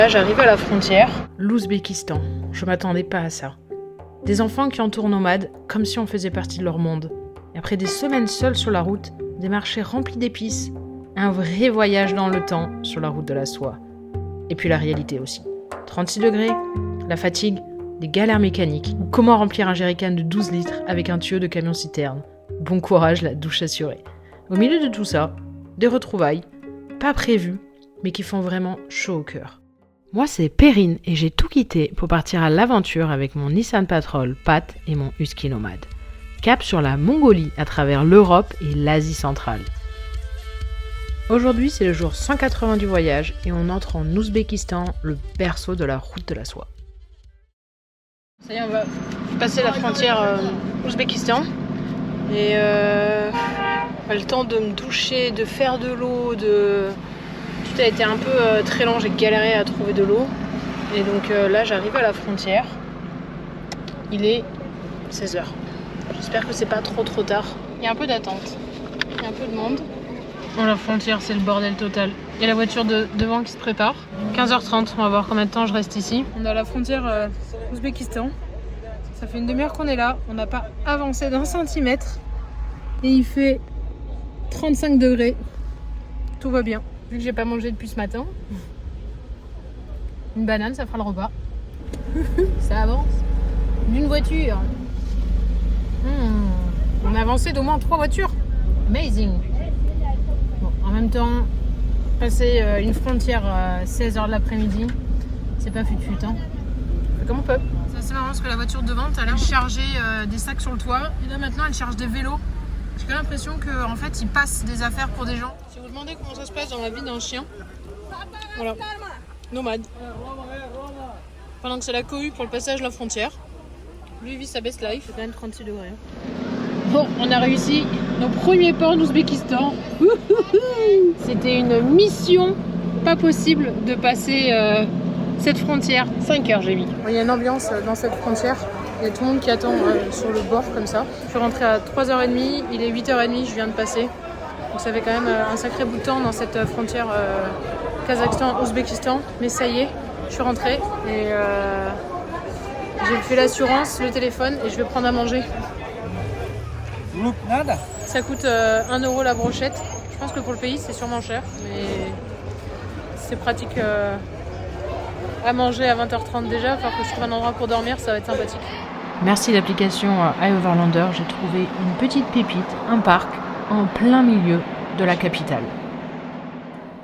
Là, j'arrive à la frontière. L'Ouzbékistan, je m'attendais pas à ça. Des enfants qui entourent nomades, comme si on faisait partie de leur monde. Et après des semaines seuls sur la route, des marchés remplis d'épices, un vrai voyage dans le temps sur la route de la soie. Et puis la réalité aussi. 36 degrés, la fatigue, des galères mécaniques, ou comment remplir un jerrycan de 12 litres avec un tuyau de camion-citerne. Bon courage, la douche assurée. Au milieu de tout ça, des retrouvailles, pas prévues, mais qui font vraiment chaud au cœur. Moi, c'est Perrine et j'ai tout quitté pour partir à l'aventure avec mon Nissan Patrol, Pat et mon Husky Nomade. Cap sur la Mongolie à travers l'Europe et l'Asie centrale. Aujourd'hui, c'est le jour 180 du voyage et on entre en Ouzbékistan, le berceau de la route de la soie. Ça y est, on va passer la frontière Ouzbékistan et le temps de me doucher, de faire de l'eau, Tout a été un peu très long, j'ai galéré à trouver de l'eau. Et donc là, j'arrive à la frontière. Il est 16h. J'espère que c'est pas trop tard. Il y a un peu d'attente. Il y a un peu de monde. Bon, la frontière, c'est le bordel total. Il y a la voiture devant qui se prépare. 15h30, on va voir combien de temps je reste ici. On est à la frontière Ouzbékistan. Ça fait une demi-heure qu'on est là. On n'a pas avancé d'un centimètre. Et il fait 35 degrés. Tout va bien. Vu que j'ai pas mangé depuis ce matin. Une banane, ça fera le repas. Ça avance. D'une voiture. On a avancé d'au moins 3 voitures. Amazing. Bon, en même temps, passer une frontière à 16h de l'après-midi, c'est pas fut-fut, hein. On fait comme on peut. C'est assez marrant parce que la voiture devant, elle a l'air de charger des sacs sur le toit. Et là maintenant, elle charge des vélos. J'ai quand même l'impression qu'en fait, ils passent des affaires pour des gens. Si vous vous demandez comment ça se passe dans la vie d'un chien, voilà, nomade. Pendant que c'est la cohue pour le passage de la frontière. Lui, il vit sa best life. Il fait quand même 36 degrés. Bon, on a réussi nos premiers ports d'Ouzbékistan. C'était une mission pas possible de passer cette frontière. 5 heures, j'ai mis. Il y a une ambiance dans cette frontière. Il y a tout le monde qui attend sur le bord comme ça. Je suis rentrée à 3h30, il est 8h30, je viens de passer. Donc ça fait quand même un sacré bout de temps dans cette frontière Kazakhstan-Ouzbékistan. Mais ça y est, je suis rentrée et j'ai fait l'assurance, le téléphone et je vais prendre à manger. Ça coûte 1 euro la brochette. Je pense que pour le pays c'est sûrement cher, mais c'est pratique à manger à 20h30 déjà. Il faut que je trouve un endroit pour dormir, ça va être sympathique. Merci l'application iOverlander, j'ai trouvé une petite pépite, un parc en plein milieu de la capitale.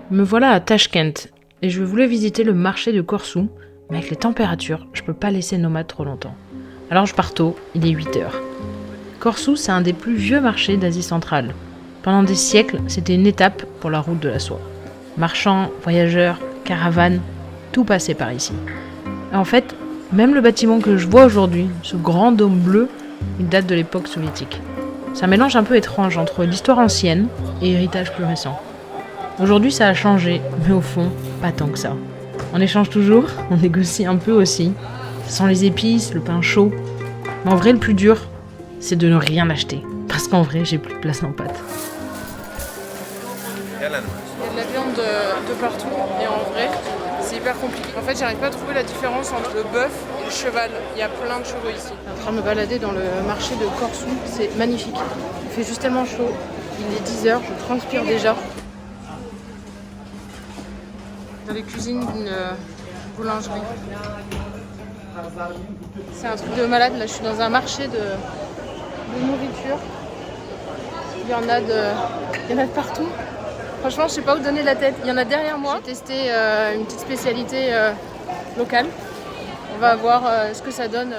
Me voilà à Tashkent et je voulais visiter le marché de Korçu, mais avec les températures, je peux pas laisser nomade trop longtemps. Alors je pars tôt, il est 8h. Korçu, c'est un des plus vieux marchés d'Asie centrale. Pendant des siècles, c'était une étape pour la route de la soie. Marchands, voyageurs, caravanes, tout passait par ici. Et en fait, même le bâtiment que je vois aujourd'hui, ce grand dôme bleu, il date de l'époque soviétique. C'est un mélange un peu étrange entre l'histoire ancienne et héritage plus récent. Aujourd'hui, ça a changé, mais au fond, pas tant que ça. On échange toujours, on négocie un peu aussi. Ça sent les épices, le pain chaud. Mais en vrai, le plus dur, c'est de ne rien acheter. Parce qu'en vrai, j'ai plus de place en pâte. Il y a de la viande de partout, et en vrai, c'est hyper compliqué. En fait, j'arrive pas à trouver la différence entre le bœuf et le cheval. Il y a plein de chevaux ici. Je suis en train de me balader dans le marché de Korçu, c'est magnifique. Il fait juste tellement chaud. Il est 10h, je transpire déjà. Dans les cuisines d'une boulangerie. C'est un truc de malade. Là, je suis dans un marché de nourriture. Il y en a de partout. Franchement, je sais pas où donner la tête. Il y en a derrière moi. J'ai testé une petite spécialité locale. On va voir ce que ça donne.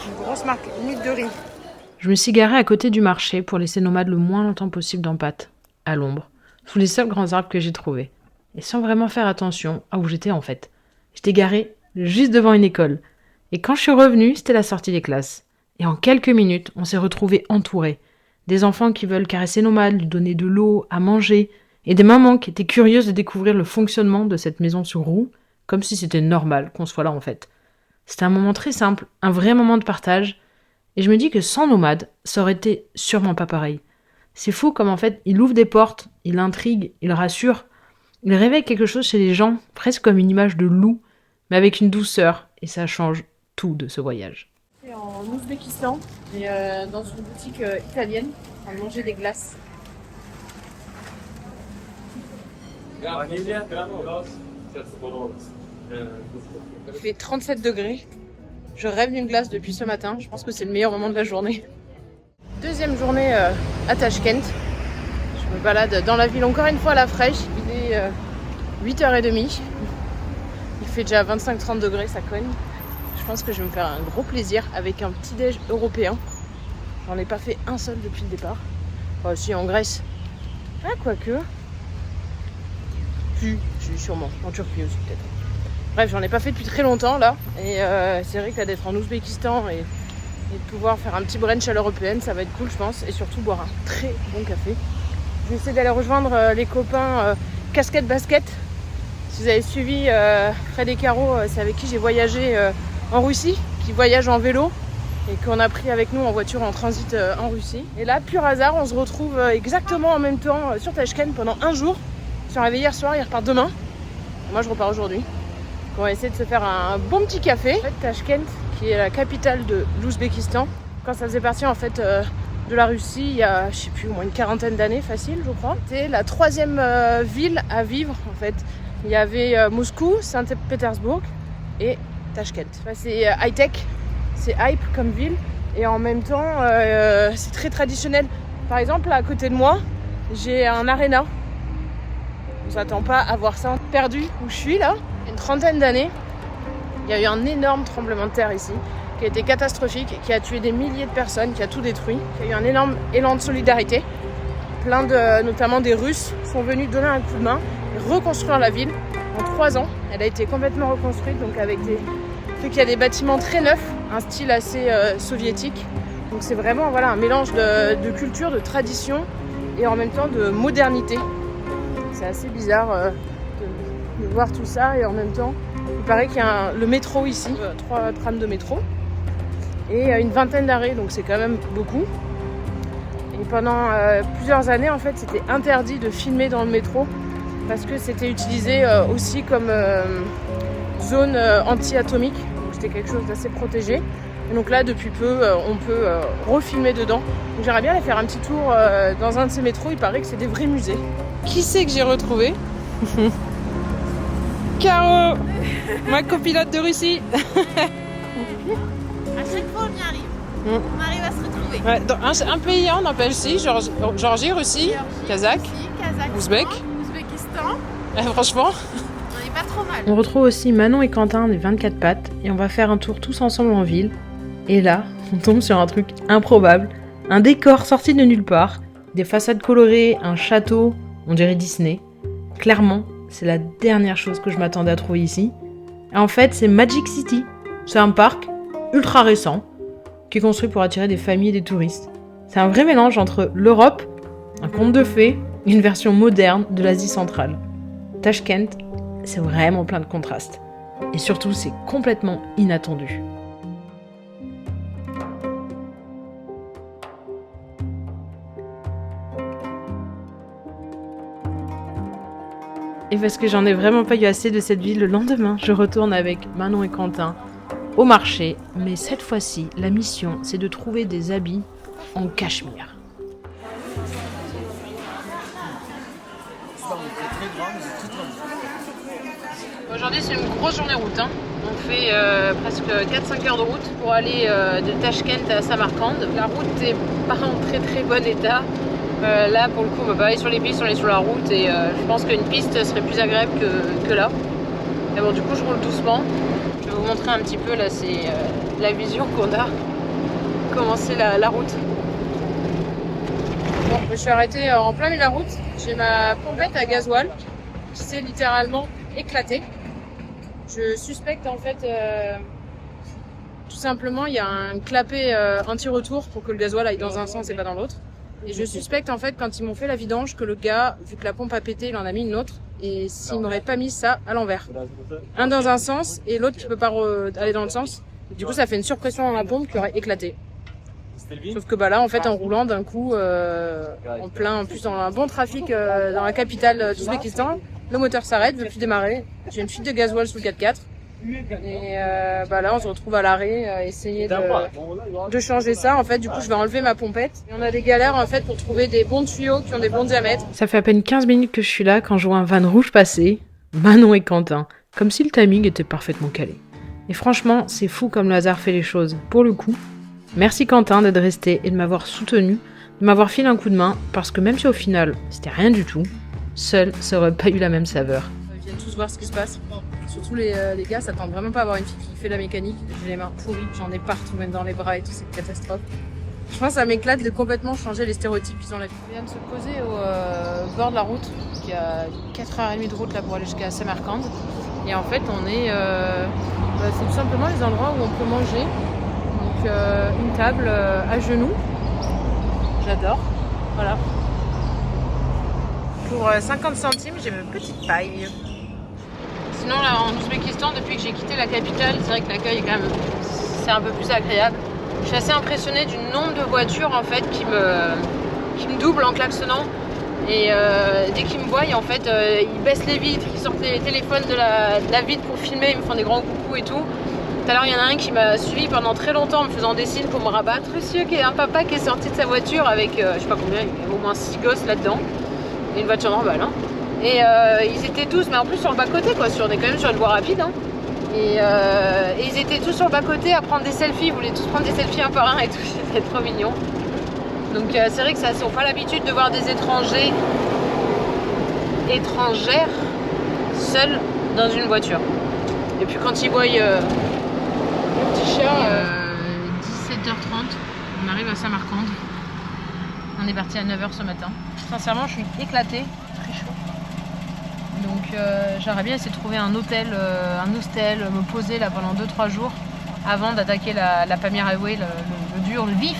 Une grosse marque, Nuit de riz. Je me suis garée à côté du marché pour laisser nomade le moins longtemps possible dans pâte, à l'ombre, sous les seuls grands arbres que j'ai trouvés. Et sans vraiment faire attention à où j'étais en fait. J'étais garée juste devant une école. Et quand je suis revenue, c'était la sortie des classes. Et en quelques minutes, on s'est retrouvés entourés. Des enfants qui veulent caresser nomade, lui donner de l'eau, à manger, et des mamans qui étaient curieuses de découvrir le fonctionnement de cette maison sur roues, comme si c'était normal qu'on soit là en fait. C'était un moment très simple, un vrai moment de partage, et je me dis que sans nomade, ça aurait été sûrement pas pareil. C'est fou comme en fait, il ouvre des portes, il intrigue, il rassure. Il réveille quelque chose chez les gens, presque comme une image de loup, mais avec une douceur, et ça change tout de ce voyage. C'est en Ouzbékistan, et dans une boutique italienne, on va manger des glaces. Il fait 37 degrés. Je rêve d'une glace depuis ce matin. Je pense que c'est le meilleur moment de la journée. Deuxième journée à Tachkent. Je me balade dans la ville encore une fois à la fraîche. Il est 8h30. Il fait déjà 25-30 degrés, ça cogne. Je pense que je vais me faire un gros plaisir avec un petit déj européen. J'en ai pas fait un seul depuis le départ. Enfin, si, en Grèce. Ah, quoique. Si, sûrement. En Turquie aussi, peut-être. Bref, j'en ai pas fait depuis très longtemps, là. Et c'est vrai que là, d'être en Ouzbékistan et de pouvoir faire un petit brunch à l'européenne, ça va être cool, je pense. Et surtout, boire un très bon café. Je vais essayer d'aller rejoindre les copains Casquette Basket. Si vous avez suivi Fred et Caro, c'est avec qui j'ai voyagé en Russie, qui voyage en vélo et qu'on a pris avec nous en voiture en transit en Russie. Et là, pur hasard, on se retrouve exactement en même temps sur Tachkent pendant un jour. Ils sont arrivés hier soir, ils repartent demain. Moi, je repars aujourd'hui. On va essayer de se faire un bon petit café. En fait, Tachkent, qui est la capitale de l'Ouzbékistan, quand ça faisait partie en fait de la Russie, il y a, je sais plus, au moins une quarantaine d'années, facile, je crois. C'était la troisième ville à vivre en fait. Il y avait Moscou, Saint-Pétersbourg et Tachkent. Enfin, c'est high-tech, c'est hype comme ville et en même temps c'est très traditionnel. Par exemple, à côté de moi, j'ai un aréna. On s'attend pas à voir ça. Perdu où je suis là, il y a une trentaine d'années, il y a eu un énorme tremblement de terre ici qui a été catastrophique, qui a tué des milliers de personnes, qui a tout détruit. Il y a eu un énorme élan de solidarité. Plein de, notamment des Russes, sont venus donner un coup de main et reconstruire la ville. En 3 ans, elle a été complètement reconstruite, donc avec des... fait qu'il y a des bâtiments très neufs, un style assez soviétique. Donc c'est vraiment voilà, un mélange de culture, de tradition et en même temps de modernité. C'est assez bizarre de voir tout ça et en même temps, il paraît qu'il y a le métro ici, 3 trams de métro et une vingtaine d'arrêts, donc c'est quand même beaucoup. Et pendant plusieurs années, en fait, c'était interdit de filmer dans le métro parce que c'était utilisé aussi comme zone anti-atomique, donc c'était quelque chose d'assez protégé. Et donc là, depuis peu, on peut refilmer dedans. Donc j'aimerais bien aller faire un petit tour dans un de ces métros, il paraît que c'est des vrais musées. Qui c'est que j'ai retrouvé? Caro, ma copilote de Russie. À chaque fois on y arrive. On arrive à se retrouver. Ouais, dans un pays, on appelle si, Géorgie, Russie, Kazakh, Ouzbek. Ouzbékistan. Franchement. On n'est pas trop mal. On retrouve aussi Manon et Quentin des 24 pattes et on va faire un tour tous ensemble en ville. Et là, on tombe sur un truc improbable, un décor sorti de nulle part, des façades colorées, un château, on dirait Disney. Clairement, c'est la dernière chose que je m'attendais à trouver ici. Et en fait, c'est Magic City. C'est un parc ultra récent qui est construit pour attirer des familles et des touristes. C'est un vrai mélange entre l'Europe, un conte de fées et une version moderne de l'Asie centrale. Tachkent, c'est vraiment plein de contrastes. Et surtout, c'est complètement inattendu. Et parce que j'en ai vraiment pas eu assez de cette ville, le lendemain, je retourne avec Manon et Quentin au marché. Mais cette fois-ci, la mission, c'est de trouver des habits en cachemire. Aujourd'hui, c'est une grosse journée route. On fait presque 4-5 heures de route pour aller de Tachkent à Samarcande. La route est pas en très très bon état. Là, pour le coup, on va pas aller sur les pistes, on est sur la route et je pense qu'une piste serait plus agréable que là. Mais bon, du coup, je roule doucement. Je vais vous montrer un petit peu, là, c'est la vision qu'on a. Commencer la route. Bon, je suis arrêtée en plein milieu de la route. J'ai ma pompette à gasoil qui s'est littéralement éclatée. Je suspecte en fait, tout simplement, il y a un clapet anti-retour pour que le gasoil aille dans un sens et pas dans l'autre. Et je suspecte en fait, quand ils m'ont fait la vidange, que le gars, vu que la pompe a pété, il en a mis une autre. Et s'il m'aurait pas mis ça à l'envers. Un dans un sens et l'autre qui peut pas aller dans le sens. Du coup, ça fait une surpression dans la pompe qui aurait éclaté. Sauf que là, en fait, en roulant d'un coup, en plus dans un bon trafic dans la capitale d'Ouzbékistan, le moteur s'arrête, ne veut plus démarrer. J'ai une fuite de gasoil sous le 4x4. Et là, on se retrouve à l'arrêt, essayer de changer ça. En fait, du coup, je vais enlever ma pompette. Et on a des galères en fait pour trouver des bons tuyaux qui ont des bons diamètres. Ça fait à peine 15 minutes que je suis là quand je vois un van rouge passer, Manon et Quentin, comme si le timing était parfaitement calé. Et franchement, c'est fou comme le hasard fait les choses. Pour le coup, merci Quentin d'être resté et de m'avoir soutenu, de m'avoir filé un coup de main, parce que même si au final, c'était rien du tout, seul, ça aurait pas eu la même saveur. Ils viennent tous voir ce qui se passe. Surtout les gars s'attendent vraiment pas à avoir une fille qui fait la mécanique. J'ai les mains pourries, j'en ai partout, même dans les bras et tout, c'est une catastrophe. Je pense que ça m'éclate de complètement changer les stéréotypes qu'ils ont là. On vient de se poser au bord de la route, qui a 4h30 de route là pour aller jusqu'à Samarcande. Et en fait, on est, c'est tout simplement les endroits où on peut manger. Donc une table à genoux, j'adore, voilà. Pour 50 centimes, j'ai ma petite paille. Sinon, là, en Ouzbékistan, depuis que j'ai quitté la capitale, c'est vrai que l'accueil est quand même, c'est un peu plus agréable. Je suis assez impressionnée du nombre de voitures en fait qui me doublent en klaxonnant. Et dès qu'ils me voient, en fait, ils baissent les vitres, ils sortent les téléphones de la vitre pour filmer, ils me font des grands coucous et tout. Tout à l'heure, il y en a un qui m'a suivi pendant très longtemps en me faisant des signes pour me rabattre. Un papa qui est sorti de sa voiture avec, je sais pas combien, il y a au moins 6 gosses là-dedans. Et une voiture normale, hein. Et ils étaient tous, mais en plus sur le bas-côté, quoi. On est quand même sur une voie rapide, hein. Et ils étaient tous sur le bas-côté à prendre des selfies. Ils voulaient tous prendre des selfies un par un et tout. C'était trop mignon. Donc c'est vrai que ça, ils n'ont pas l'habitude de voir des étrangères seuls dans une voiture. Et puis quand ils voient le petit chat, 17h30, on arrive à Samarcande. On est parti à 9h ce matin. Sincèrement, je suis éclatée, très chaud. Donc j'aimerais bien essayer de trouver un hostel, me poser là pendant 2-3 jours avant d'attaquer la Pamir Highway, le dur, le vif.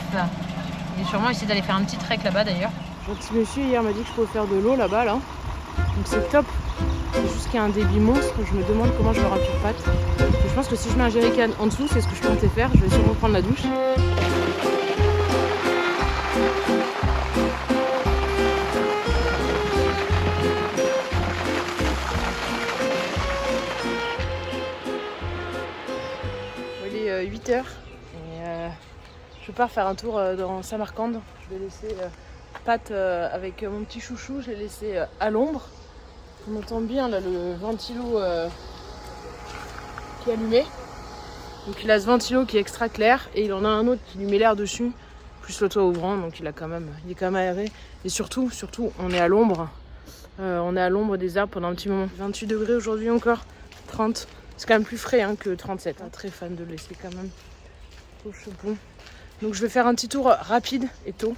Et sûrement essayer d'aller faire un petit trek là-bas d'ailleurs. Un petit monsieur hier m'a dit que je pouvais faire de l'eau là-bas là. Donc c'est top. C'est juste qu'il y a un débit monstre. Je me demande comment je le rature patte. Je pense que si je mets un jerrycan en dessous, c'est ce que je comptais faire. Je vais sûrement prendre la douche. Il est 8h et je pars faire un tour dans Samarcande. Je vais laisser Pat avec mon petit chouchou, je l'ai laissé à l'ombre. On entend bien là le ventilo qui est allumé. Donc il a ce ventilo qui est extra clair et il en a un autre qui lui met l'air dessus, plus le toit ouvrant, donc il est quand même aéré. Et surtout, on est à l'ombre. On est à l'ombre des arbres pendant un petit moment. 28 degrés aujourd'hui encore, 30. C'est quand même plus frais que 37. Très fan de le laisser quand même au chaud. Donc je vais faire un petit tour rapide et tôt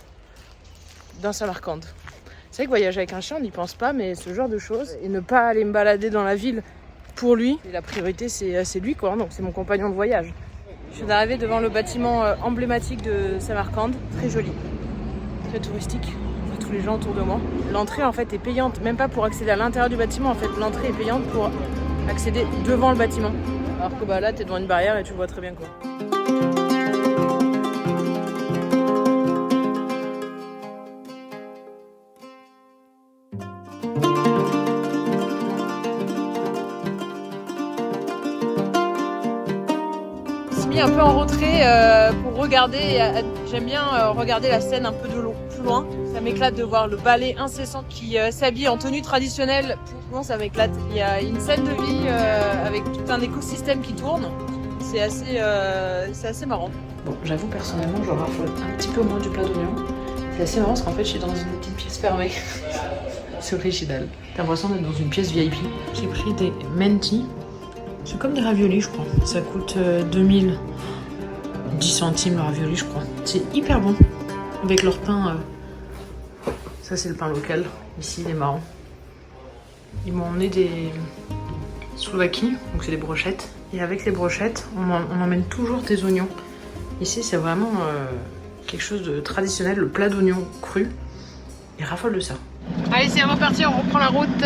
dans Samarcande. C'est vrai que voyager avec un chien, on n'y pense pas, mais ce genre de choses, et ne pas aller me balader dans la ville pour lui, et la priorité c'est lui quoi, donc c'est mon compagnon de voyage. Je viens d'arriver devant le bâtiment emblématique de Samarcande, très joli, très touristique, on voit tous les gens autour de moi. L'entrée en fait est payante, même pas pour accéder à l'intérieur du bâtiment, en fait l'entrée est payante pour accéder devant le bâtiment. Alors que là t'es devant une barrière et tu vois très bien quoi. Un peu en retrait pour regarder, j'aime bien regarder la scène un peu de l'eau, plus loin. Ça m'éclate de voir le ballet incessant qui s'habille en tenue traditionnelle. Franchement, ça m'éclate. Il y a une scène de vie avec tout un écosystème qui tourne. C'est assez marrant. Bon, j'avoue personnellement, je raffole un petit peu moins du plat d'oignon. C'est assez marrant parce qu'en fait, je suis dans une petite pièce fermée. C'est original. T'as l'impression d'être dans une pièce VIP. J'ai pris des menti. C'est comme des raviolis, je crois. Ça coûte 2010 centimes le ravioli, je crois. C'est hyper bon. Avec leur pain. Ça, c'est le pain local. Ici, il est marrant. Ils m'ont emmené des Slovaquie, donc c'est des brochettes. Et avec les brochettes, on emmène toujours des oignons. Ici, c'est vraiment quelque chose de traditionnel. Le plat d'oignons cru. Ils raffolent de ça. Allez, c'est reparti. On reprend la route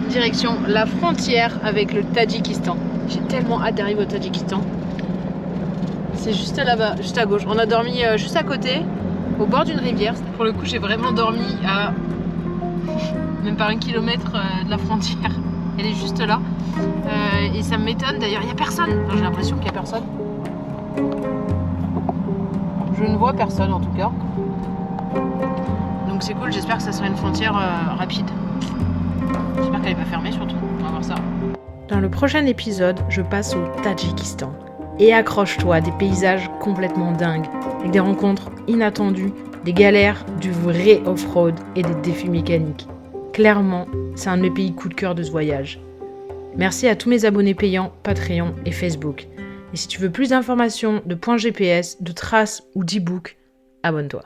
direction la frontière avec le Tadjikistan. J'ai tellement hâte d'arriver au Tadjikistan. C'est juste là-bas, juste à gauche. On a dormi juste à côté, au bord d'une rivière. Pour le coup, j'ai vraiment dormi à même pas 1 kilomètre de la frontière. Elle est juste là. Et ça m'étonne d'ailleurs, il n'y a personne. Enfin, j'ai l'impression qu'il n'y a personne. Je ne vois personne en tout cas. Donc c'est cool, j'espère que ça sera une frontière rapide. J'espère qu'elle n'est pas fermée surtout. On va voir ça. Dans le prochain épisode, je passe au Tadjikistan. Et accroche-toi, des paysages complètement dingues, avec des rencontres inattendues, des galères, du vrai off-road et des défis mécaniques. Clairement, c'est un de mes pays coup de cœur de ce voyage. Merci à tous mes abonnés payants, Patreon et Facebook. Et si tu veux plus d'informations, de points GPS, de traces ou d'e-books, abonne-toi.